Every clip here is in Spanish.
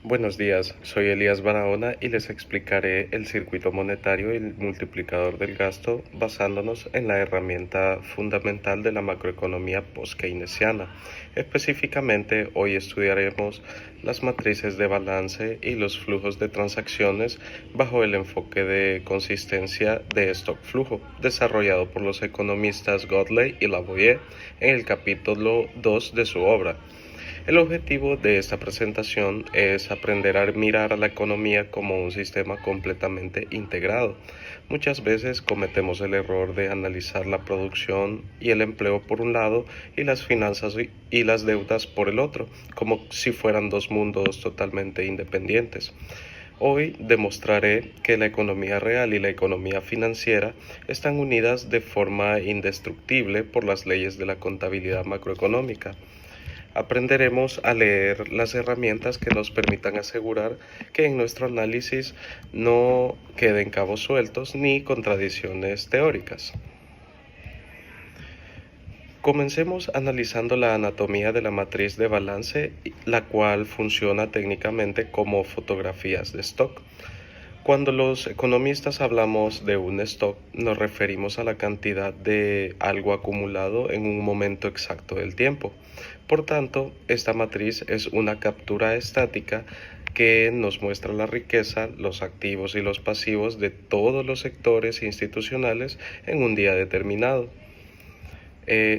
Buenos días, soy Elías Barahona y les explicaré el circuito monetario y el multiplicador del gasto basándonos en la herramienta fundamental de la macroeconomía post-keynesiana. Específicamente, hoy estudiaremos las matrices de balance y los flujos de transacciones bajo el enfoque de consistencia de stock-flujo, desarrollado por los economistas Godley y Lavoie en el capítulo 2 de su obra. El objetivo de esta presentación es aprender a mirar a la economía como un sistema completamente integrado. Muchas veces cometemos el error de analizar la producción y el empleo por un lado y las finanzas y las deudas por el otro, como si fueran dos mundos totalmente independientes. Hoy demostraré que la economía real y la economía financiera están unidas de forma indestructible por las leyes de la contabilidad macroeconómica. Aprenderemos a leer las herramientas que nos permitan asegurar que en nuestro análisis no queden cabos sueltos ni contradicciones teóricas. Comencemos analizando la anatomía de la matriz de balance, la cual funciona técnicamente como fotografías de stock. Cuando los economistas hablamos de un stock, nos referimos a la cantidad de algo acumulado en un momento exacto del tiempo. Por tanto, esta matriz es una captura estática que nos muestra la riqueza, los activos y los pasivos de todos los sectores institucionales en un día determinado.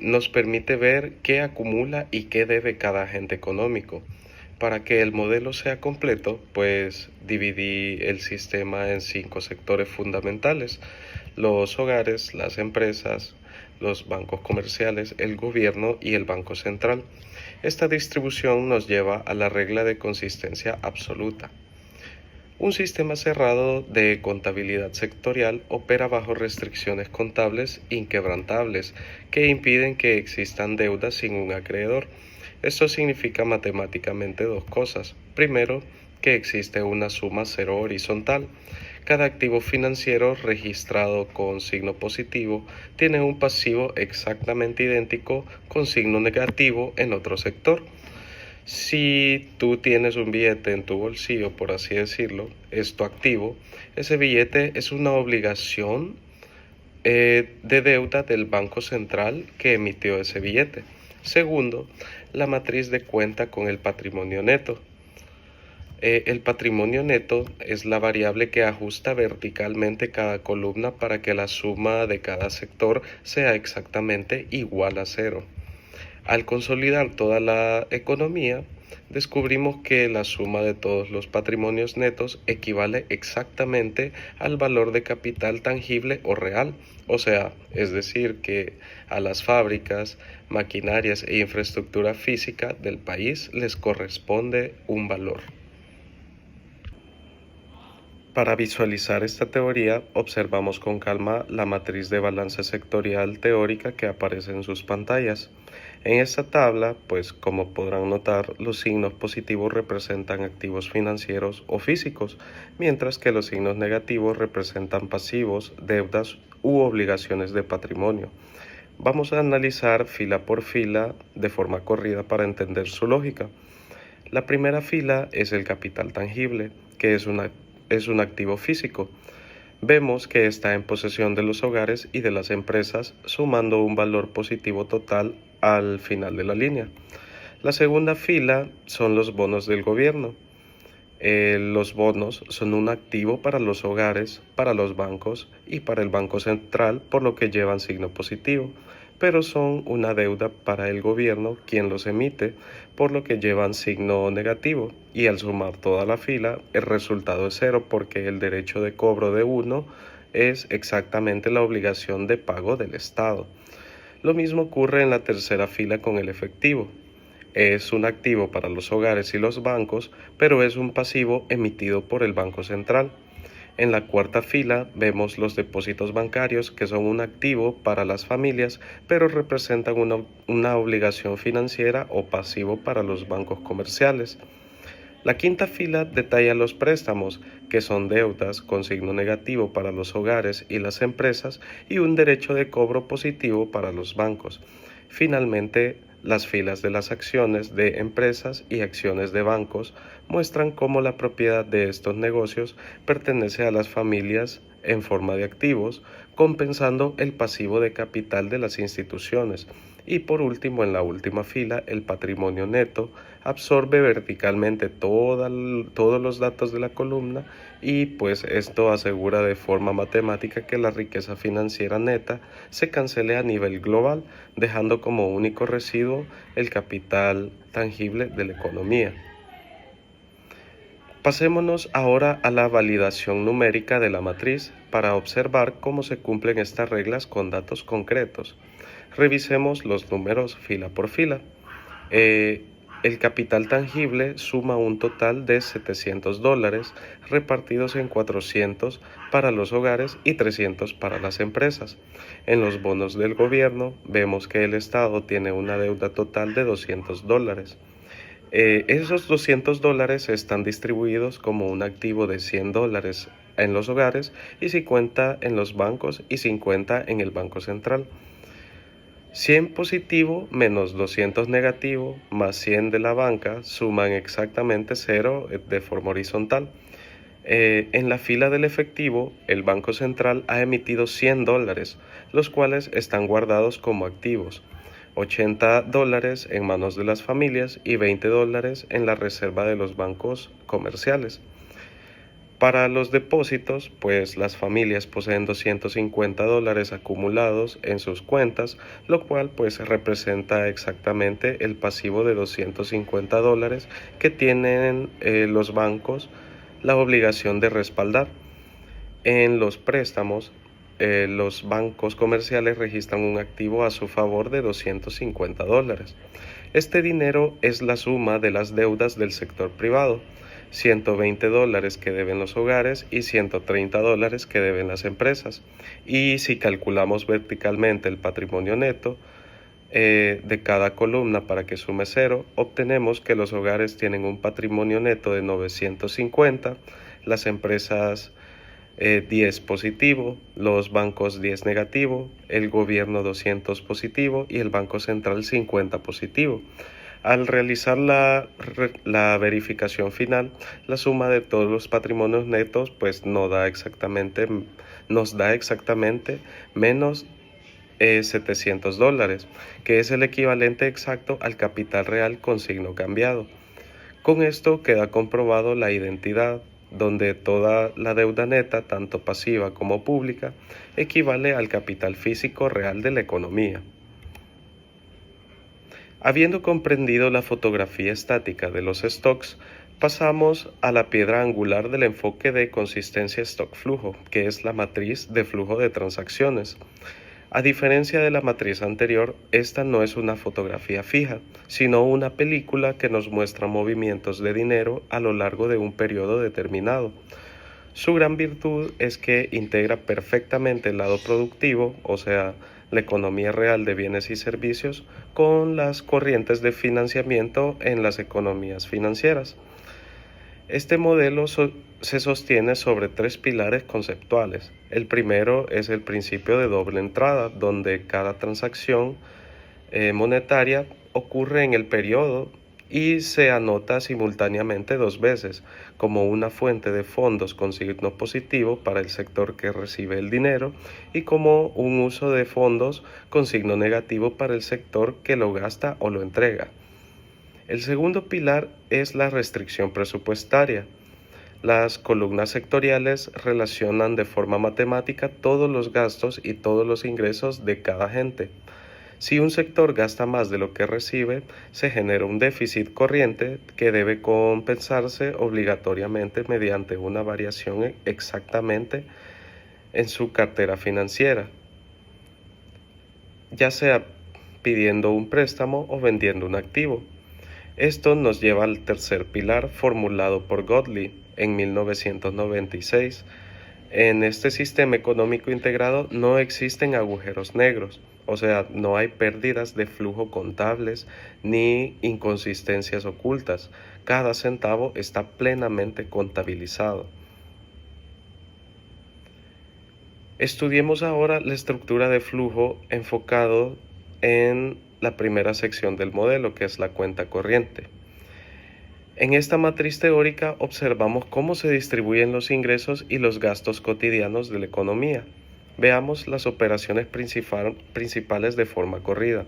Nos permite ver qué acumula y qué debe cada agente económico. Para que el modelo sea completo, pues dividí el sistema en 5 sectores fundamentales: los hogares, las empresas, los bancos comerciales, el gobierno y el Banco Central. Esta distribución nos lleva a la regla de consistencia absoluta. Un sistema cerrado de contabilidad sectorial opera bajo restricciones contables inquebrantables que impiden que existan deudas sin un acreedor. Esto significa matemáticamente dos cosas. Primero, que existe una suma cero horizontal. Cada activo financiero registrado con signo positivo tiene un pasivo exactamente idéntico con signo negativo en otro sector. Si tú tienes un billete en tu bolsillo, por así decirlo, es tu activo, ese billete es una obligación de deuda del Banco Central que emitió ese billete. Segundo, la matriz de cuenta con el patrimonio neto. El patrimonio neto es la variable que ajusta verticalmente cada columna para que la suma de cada sector sea exactamente igual a cero. Al consolidar toda la economía, descubrimos que la suma de todos los patrimonios netos equivale exactamente al valor de capital tangible o real, o sea, es decir, que a las fábricas, maquinarias e infraestructura física del país les corresponde un valor. Para visualizar esta teoría, observamos con calma la matriz de balance sectorial teórica que aparece en sus pantallas. En esta tabla, pues como podrán notar, los signos positivos representan activos financieros o físicos, mientras que los signos negativos representan pasivos, deudas u obligaciones de patrimonio. Vamos a analizar fila por fila de forma corrida para entender su lógica. La primera fila es el capital tangible, que es un activo físico. Vemos que está en posesión de los hogares y de las empresas, sumando un valor positivo total al final de la línea. La segunda fila son los bonos del gobierno. Los bonos son un activo para los hogares, para los bancos y para el Banco Central, por lo que llevan signo positivo, pero son una deuda para el gobierno, quien los emite, por lo que llevan signo negativo, y al sumar toda la fila, el resultado es cero porque el derecho de cobro de uno es exactamente la obligación de pago del Estado. Lo mismo ocurre en la tercera fila con el efectivo. Es un activo para los hogares y los bancos, pero es un pasivo emitido por el Banco Central. En la cuarta fila vemos los depósitos bancarios, que son un activo para las familias, pero representan una obligación financiera o pasivo para los bancos comerciales. La quinta fila detalla los préstamos, que son deudas con signo negativo para los hogares y las empresas y un derecho de cobro positivo para los bancos. Finalmente, Las filas de las acciones de empresas y acciones de bancos muestran cómo la propiedad de estos negocios pertenece a las familias en forma de activos, compensando el pasivo de capital de las instituciones. Y por último, en la última fila, el patrimonio neto absorbe verticalmente todos los datos de la columna y pues esto asegura de forma matemática que la riqueza financiera neta se cancele a nivel global, dejando como único residuo el capital tangible de la economía. Pasémonos ahora a la validación numérica de la matriz para observar cómo se cumplen estas reglas con datos concretos. Revisemos los números fila por fila. El capital tangible suma un total de $700 repartidos en 400 para los hogares y 300 para las empresas. En los bonos del gobierno vemos que el Estado tiene una deuda total de $200. Esos $200 están distribuidos como un activo de $100 en los hogares y 50 en los bancos y 50 en el Banco Central. 100 positivo menos 200 negativo más 100 de la banca suman exactamente 0 de forma horizontal. En la fila del efectivo, el Banco Central ha emitido $100, los cuales están guardados como activos. $80 en manos de las familias y $20 en la reserva de los bancos comerciales. Para los depósitos, pues las familias poseen $250 acumulados en sus cuentas, lo cual pues representa exactamente el pasivo de $250 que tienen los bancos la obligación de respaldar. En los préstamos, los bancos comerciales registran un activo a su favor de $250. Este dinero es la suma de las deudas del sector privado, $120 que deben los hogares y $130 que deben las empresas. Y si calculamos verticalmente el patrimonio neto de cada columna para que sume 0, obtenemos que los hogares tienen un patrimonio neto de 950, las empresas 10 positivo, los bancos 10 negativo, el gobierno 200 positivo y el Banco Central 50 positivo. Al realizar la verificación final, la suma de todos los patrimonios netos pues nos da exactamente menos $700, que es el equivalente exacto al capital real con signo cambiado. Con esto queda comprobado la identidad, donde toda la deuda neta, tanto pasiva como pública, equivale al capital físico real de la economía. Habiendo comprendido la fotografía estática de los stocks, pasamos a la piedra angular del enfoque de consistencia stock-flujo, que es la matriz de flujo de transacciones. A diferencia de la matriz anterior, esta no es una fotografía fija, sino una película que nos muestra movimientos de dinero a lo largo de un periodo determinado. Su gran virtud es que integra perfectamente el lado productivo, o sea, la economía real de bienes y servicios, con las corrientes de financiamiento en las economías financieras. Este modelo se sostiene sobre 3 pilares conceptuales. El primero es el principio de doble entrada, donde cada transacción monetaria ocurre en el periodo y se anota simultáneamente 2 veces, como una fuente de fondos con signo positivo para el sector que recibe el dinero y como un uso de fondos con signo negativo para el sector que lo gasta o lo entrega. El segundo pilar es la restricción presupuestaria. Las columnas sectoriales relacionan de forma matemática todos los gastos y todos los ingresos de cada agente. Si un sector gasta más de lo que recibe, se genera un déficit corriente que debe compensarse obligatoriamente mediante una variación exactamente en su cartera financiera, ya sea pidiendo un préstamo o vendiendo un activo. Esto nos lleva al tercer pilar formulado por Gottlieb en 1996. En este sistema económico integrado no existen agujeros negros, o sea, no hay pérdidas de flujo contables ni inconsistencias ocultas. Cada centavo está plenamente contabilizado. Estudiemos ahora la estructura de flujo enfocado en la primera sección del modelo, que es la cuenta corriente. En esta matriz teórica observamos cómo se distribuyen los ingresos y los gastos cotidianos de la economía. Veamos las operaciones principales de forma corrida.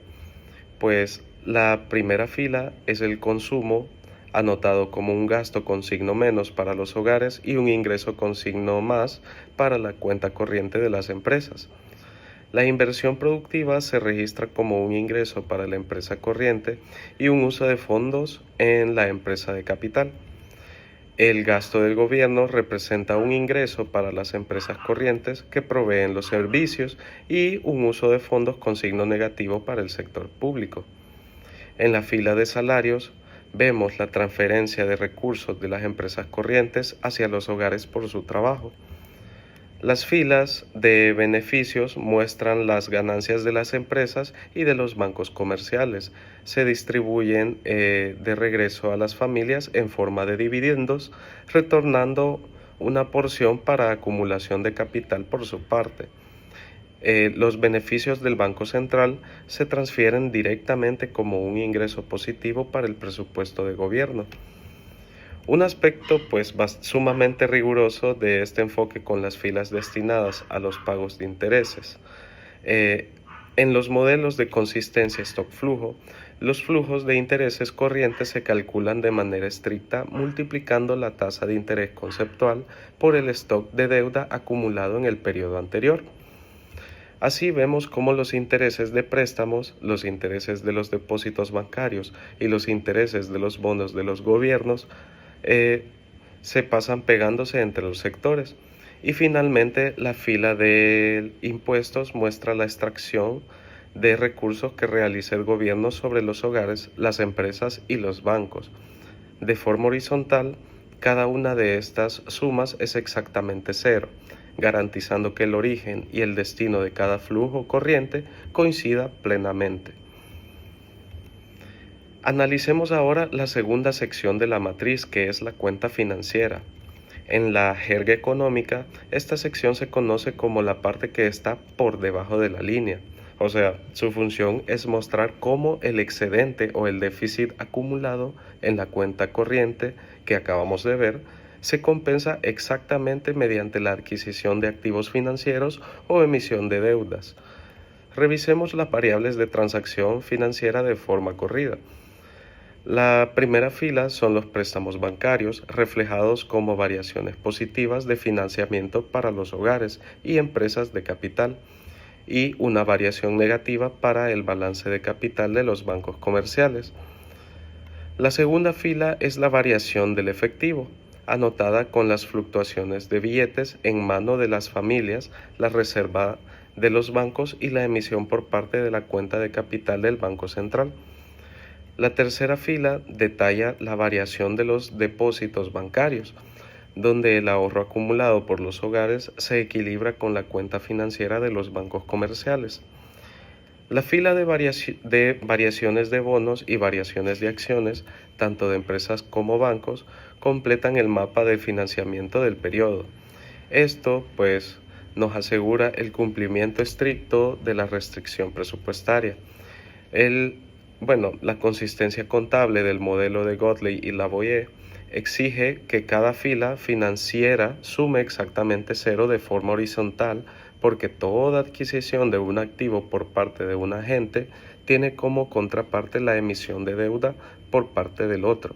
Pues la primera fila es el consumo, anotado como un gasto con signo menos para los hogares y un ingreso con signo más para la cuenta corriente de las empresas. La inversión productiva se registra como un ingreso para la empresa corriente y un uso de fondos en la empresa de capital. El gasto del gobierno representa un ingreso para las empresas corrientes que proveen los servicios y un uso de fondos con signo negativo para el sector público. En la fila de salarios vemos la transferencia de recursos de las empresas corrientes hacia los hogares por su trabajo. Las filas de beneficios muestran las ganancias de las empresas y de los bancos comerciales. Se distribuyen de regreso a las familias en forma de dividendos, retornando una porción para acumulación de capital por su parte. Los beneficios del Banco Central se transfieren directamente como un ingreso positivo para el presupuesto de gobierno. Un aspecto sumamente riguroso de este enfoque con las filas destinadas a los pagos de intereses. En los modelos de consistencia stock-flujo, los flujos de intereses corrientes se calculan de manera estricta multiplicando la tasa de interés conceptual por el stock de deuda acumulado en el periodo anterior. Así vemos cómo los intereses de préstamos, los intereses de los depósitos bancarios y los intereses de los bonos de los gobiernos se pasan pegándose entre los sectores. Y finalmente la fila de impuestos muestra la extracción de recursos que realiza el gobierno sobre los hogares, las empresas y los bancos. De forma horizontal, cada una de estas sumas es exactamente cero, garantizando que el origen y el destino de cada flujo corriente coincida plenamente. Analicemos ahora la segunda sección de la matriz, que es la cuenta financiera. En la jerga económica, esta sección se conoce como la parte que está por debajo de la línea. O sea, su función es mostrar cómo el excedente o el déficit acumulado en la cuenta corriente que acabamos de ver se compensa exactamente mediante la adquisición de activos financieros o emisión de deudas. Revisemos las variables de transacción financiera de forma corrida. La primera fila son los préstamos bancarios, reflejados como variaciones positivas de financiamiento para los hogares y empresas de capital, y una variación negativa para el balance de capital de los bancos comerciales. La segunda fila es la variación del efectivo, anotada con las fluctuaciones de billetes en mano de las familias, la reserva de los bancos y la emisión por parte de la cuenta de capital del Banco Central. La tercera fila detalla la variación de los depósitos bancarios, donde el ahorro acumulado por los hogares se equilibra con la cuenta financiera de los bancos comerciales. La fila de variaciones de bonos y variaciones de acciones, tanto de empresas como bancos, completan el mapa de financiamiento del periodo. Esto, nos asegura el cumplimiento estricto de la restricción presupuestaria. La consistencia contable del modelo de Godley y Lavoie exige que cada fila financiera sume exactamente cero de forma horizontal, porque toda adquisición de un activo por parte de un agente tiene como contraparte la emisión de deuda por parte del otro,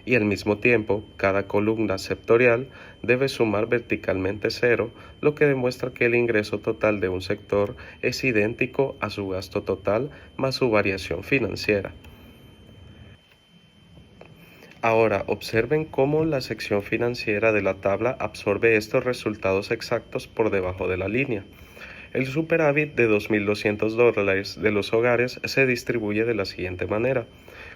y al mismo tiempo cada columna sectorial debe sumar verticalmente cero, lo que demuestra que el ingreso total de un sector es idéntico a su gasto total más su variación financiera. Ahora observen cómo la sección financiera de la tabla absorbe estos resultados exactos por debajo de la línea. El superávit de $2.200 de los hogares se distribuye de la siguiente manera.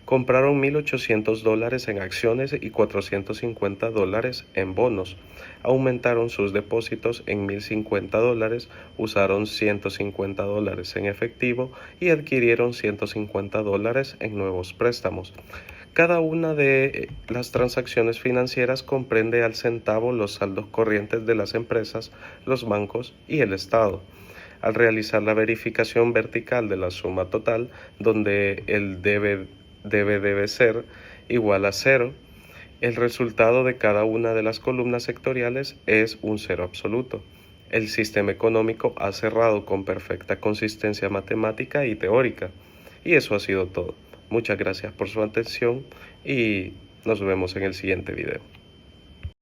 Compraron $1.800 en acciones y $450 en bonos. Aumentaron sus depósitos en $1.050, usaron $150 en efectivo y adquirieron $150 en nuevos préstamos. Cada una de las transacciones financieras comprende al centavo los saldos corrientes de las empresas, los bancos y el Estado. Al realizar la verificación vertical de la suma total, donde el debe ser igual a cero, el resultado de cada una de las columnas sectoriales es un cero absoluto. El sistema económico ha cerrado con perfecta consistencia matemática y teórica. Y eso ha sido todo. Muchas gracias por su atención y nos vemos en el siguiente video.